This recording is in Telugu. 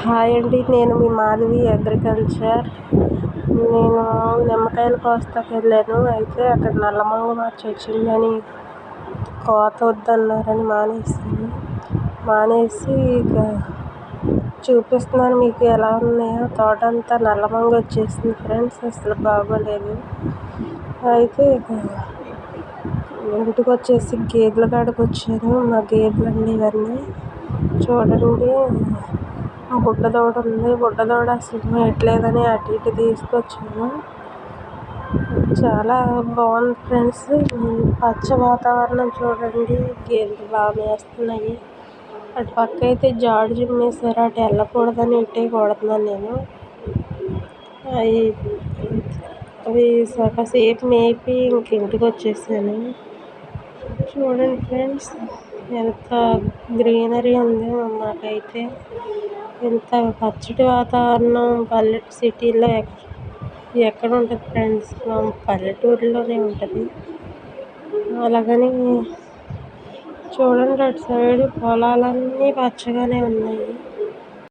హాయ్ అండి, నేను మీ మాధవి అగ్రికల్చర్. నేను నిమ్మకాయలు కోస్తాకి వెళ్ళాను. అయితే అక్కడ నల్లమంగ మార్చి వచ్చిందని కోత వద్దన్నారని మానేసి ఇక చూపిస్తున్నాను మీకు ఎలా ఉన్నాయో. తోట అంతా నల్లమంగ వచ్చేసింది ఫ్రెండ్స్, అసలు బాగోలేదు. అయితే ఇక ఇంటికి వచ్చేసి గేదెల కాడికి వచ్చాను. మా గేదెలండి ఇవన్నీ చూడండి. బుడ్డదోడ ఉంది, బుడ్డదోడ అసలు మేయట్లేదని అటు ఇటు తీసుకొచ్చాను. చాలా బాగుంది ఫ్రెండ్స్. పచ్చ వాతావరణం చూడండి, గేదెలు బాగా మేస్తున్నాయి. అటు పక్క అయితే జాడు చిమ్మేశారు, అటు వెళ్ళకూడదని ఇటే కొడుతున్నాను నేను. అవి కాసేపు మేపి ఇంక ఇంటికి వచ్చేసాను. చూడండి ఫ్రెండ్స్, ఎంత గ్రీనరీ ఉంది మాకైతే. ఎంత పచ్చటి వాతావరణం సిటీలో ఎక్కడ ఉంటుంది ఫ్రెండ్స్, మా పల్లెటూరులోనే ఉంటుంది. అలాగని చూడండి, అటు సైడ్ పొలాలన్నీ పచ్చగానే ఉన్నాయి.